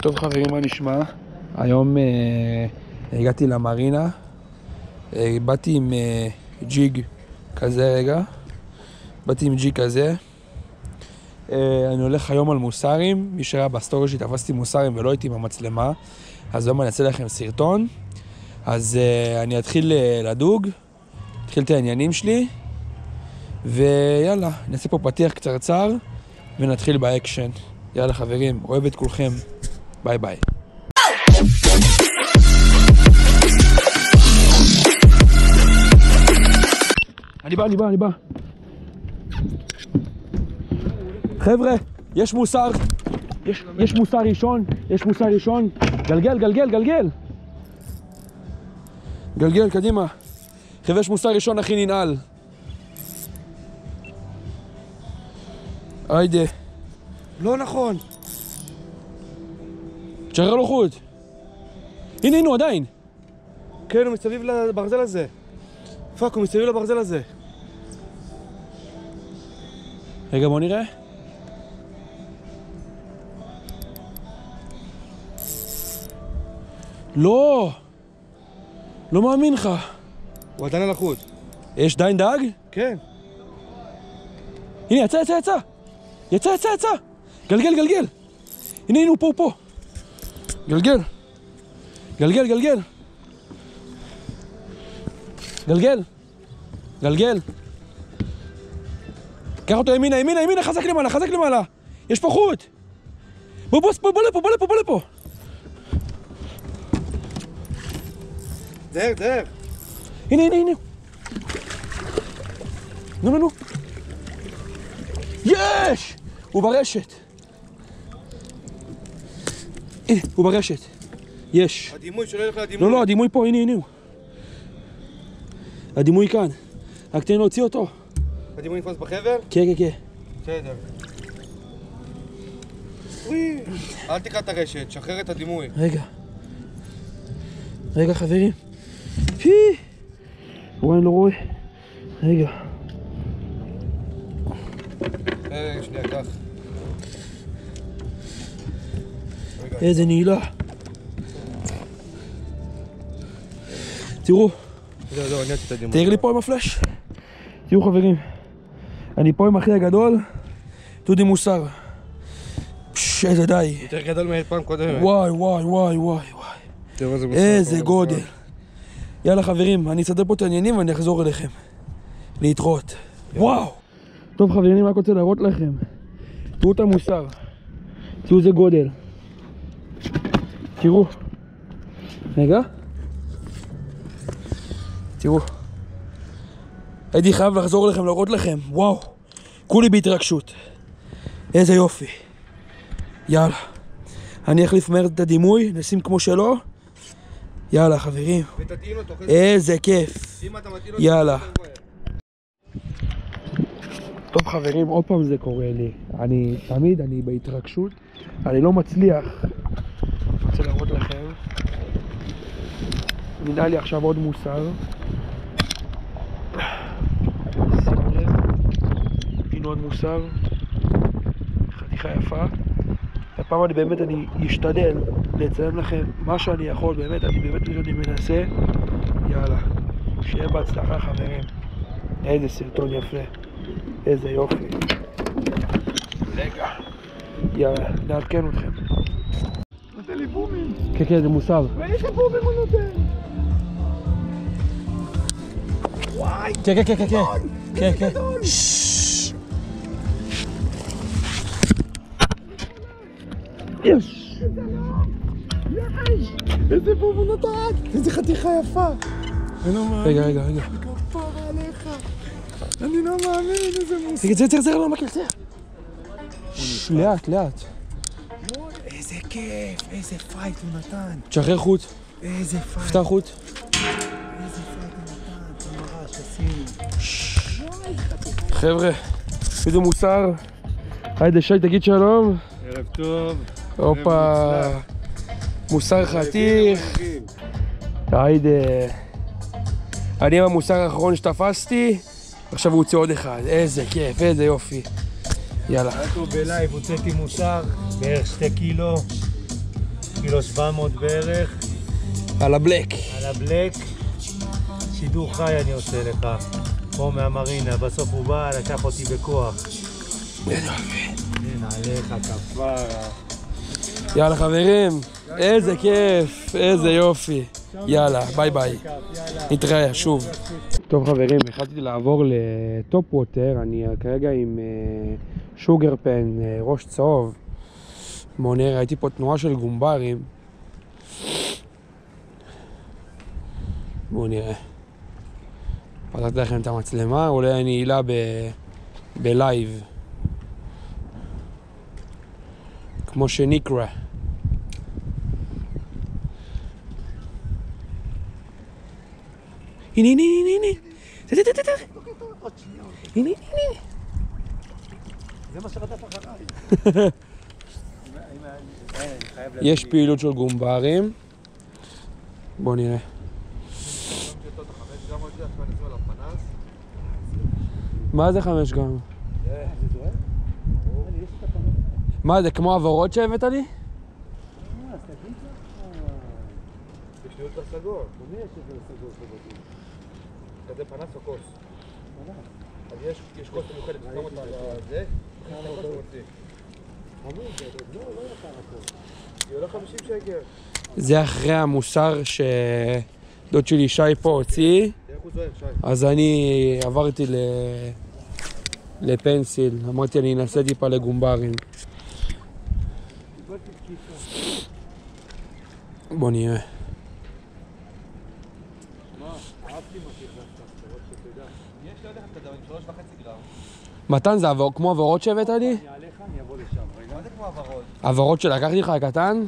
טוב חברים, מה נשמע? היום הגעתי למרינה, באתי עם ג'יג כזה רגע, אני הולך היום על מוסרים, מי שראה בסטורי שלי תפסתי מוסרים ולא הייתי עם המצלמה, אז היום אני אעשה לכם סרטון, אז אני אתחיל לדוג, אתחיל את העניינים שלי, ויאללה, נעשה פה פתיח קצרצר ונתחיל באקשן. יאללה חברים, אוהב את כולכם, ביי ביי. אני בא. חבר'ה, יש מוסר ראשון. גלגל, קדימה. חבר'ה, יש מוסר ראשון, הכי ננעל. היידה. לא נכון. תשחרר לו חוט. הנה, הוא עדיין. כן, הוא מסביב לברזל הזה. פאק, הוא מסביב לברזל הזה. רגע, בוא נראה. לא מאמין לך. הוא עדיין על החוט. יש דיין דג? כן. הנה, יצא. גלגל. הנה, הוא פה. גלגל. קח אותו ימינה, חזק למעלה. יש פה חוט. בוא לפה. דר. הנה. נו. יש! הוא ברשת. הנה, הוא ברשת. יש. הדימוי שלא ילך לדימוי. לא, הדימוי פה, הנה הוא. הדימוי כאן. רק תן להוציא אותו. הדימוי נתפס בחבר? כן. בסדר. אל תקרא את הרשת, שחרר את הדימוי. רגע חברים. וואי, אני לא רואה. רגע. שנייה, קח. איזה נעילה. תראו. אני יצאתי את הדימוי. תאיר לי פה עם הפלאש. תראו חברים. אני פה עם אחי הגדול. דודי מוסר. איזה די. יותר גדול מהפעם קודמת. וואי. איזה גודל. יאללה חברים, אני אסדר פה את העניינים ואני אחזור אליכם. להתראות. וואו. טוב חברים, אני רק רוצה להראות לכם. תראו את המוסר. תראו איזה גודל. תראו. רגע. תראו. הייתי חייב לחזור אליכם, להראות לכם. וואו. כולי בהתרגשות. איזה יופי. יאללה. אני אחליף מהר את הדימוי, נשים כמו שלו. יאללה חברים. איזה כיף. יאללה. טוב חברים, עוד פעם זה קורה לי. תמיד אני בהתרגשות. אני לא מצליח. אני רוצה להראות לכם. נדע לי עכשיו עוד מוסר. שימו לב. הנה עוד מוסר. חתיכה יפה. הפעם אני אשתדל לצלם לכם מה שאני יכול, אני מנסה. יאללה, שיהיה בהצלחה חברים. איזה סרטון יפה, איזה יופי. רגע, יאללה, נעדכן אתכם. נותן לי בומים. כן, זה מוסר. ואיזה בומים הוא נותן? וואי. כן. יש! איזה בום הוא נתן! איזה חתיכה יפה! רגע. כפרה עליך! אני לא מאמין, איזה מוסר! צר, לא מקל, צר! לאט. איזה כיף! איזה פייט הוא נתן! תשחרר חוט. איזה פייט! פתח חוט. איזה פייט הוא נתן! תמרה, ששים! חבר'ה, איזה מוסר. היידה שי, תגיד שלום. ערב טוב. הופה. מוסר חתיך. היידה. אני עם המוסר האחרון שתפסתי. עכשיו הוא הוצא עוד אחד. איזה כיף, איזה יופי. יאללה. רק בלייב הוצאתי מוסר, בערך 2 קילו. קילו 700 בערך. על הבלק. על הבלק. שידור חי אני עושה לך. פה מהמרינה, בסוף הוא בא, לקח אותי בכוח. אין יופי. אין עליך כפרה. יאללה חברים, איזה כיף, איזה יופי. יאללה, ביי ביי. נתראה שוב. טוב חברים, החלטתי לעבור לטופ ווטר, אני כרגע עם שוגר פן, ראש צהוב. בואו נראה, ראיתי פה תנועה של גומברים. בואו נראה. פתחתי לכם את המצלמה, אולי אני אעילה בלייב. כמו שנקרא. הנה, הנה, הנה, הנה. הנה, הנה. זה מה שרדף אחריי. יש פעילות של גומברים. בואו נראה. מה זה 5 גרם? מה זה, כמו עבורות שהבאת לי? יש לי יותר סגור. למי יש יותר סגור סגור? כזה פנס או כוס? פנס. אז יש כוס מיוחדת, שם אותה על זה, יש את הכוס ומוציא. חמוד, לא יקר הכל. היא עולה 50 שקל. זה אחרי המוסר שדוד שלי שי פה הוציא. אז אני עברתי לפנסיל, אמרתי אני אנסה טיפה לגומברים. בוא נראה. מתן זה כמו עבורות שהבאת לי? אני עליך, אני אבוא לשם. רגע. מה זה כמו עבורות? עבורות שלקחתי לך הקטן?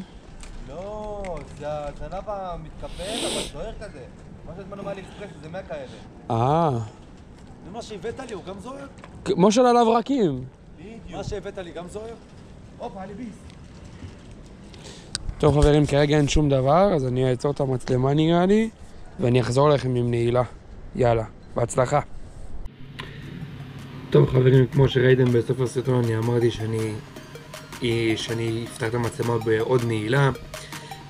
לא, זה הזנב המתקפל, אבל זוהר כזה. מה שהזמנו מאלי אקספרס, זה 100 כאלה. זה מה שהבאת לי, הוא גם זוהר? כמו של עליו רקים. בדיוק. מה שהבאת לי גם זוהר? הופה, אני ביס. טוב חברים, כרגע אין שום דבר, אז אני אעצור את המצלמה נראה לי, ואני אחזור לכם עם נעילה. יאללה, בהצלחה. טוב חברים, כמו שראיתם בסוף הסרטון, אני אמרתי שאני אפתח את המצלמה בעוד נעילה.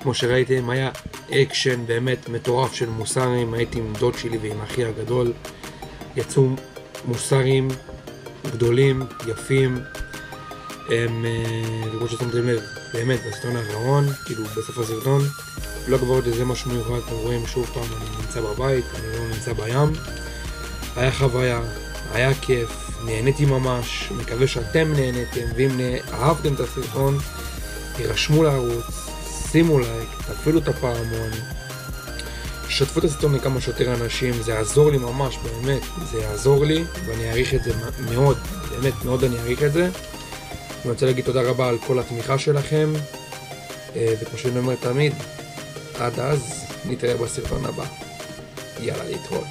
כמו שראיתם, היה אקשן באמת מטורף של מוסרים, הייתי עם דוד שלי ועם אחי הגדול. יצאו מוסרים גדולים, יפים. הם, כמו ששמתם לב, באמת בסרטון האחרון, כאילו בסוף הסרטון, לא כבר עוד איזה משהו מיוחד, אתם רואים שוב פעם, אני נמצא בבית, אני לא נמצא בים. היה חוויה, היה כיף, נהניתי ממש, מקווה שאתם נהניתם, ואם אהבתם את הסרטון, תירשמו לערוץ, שימו לייק, תפעילו את הפעמון, שתפו את הסרטון לכמה שיותר אנשים, זה יעזור לי ממש, באמת, זה יעזור לי, ואני אעריך את זה מאוד, באמת מאוד אני אעריך את זה. אני רוצה להגיד תודה רבה על כל התמיכה שלכם, וכמו שאני אומר תמיד, עד אז נתראה בסרטון הבא. יאללה, להתראות.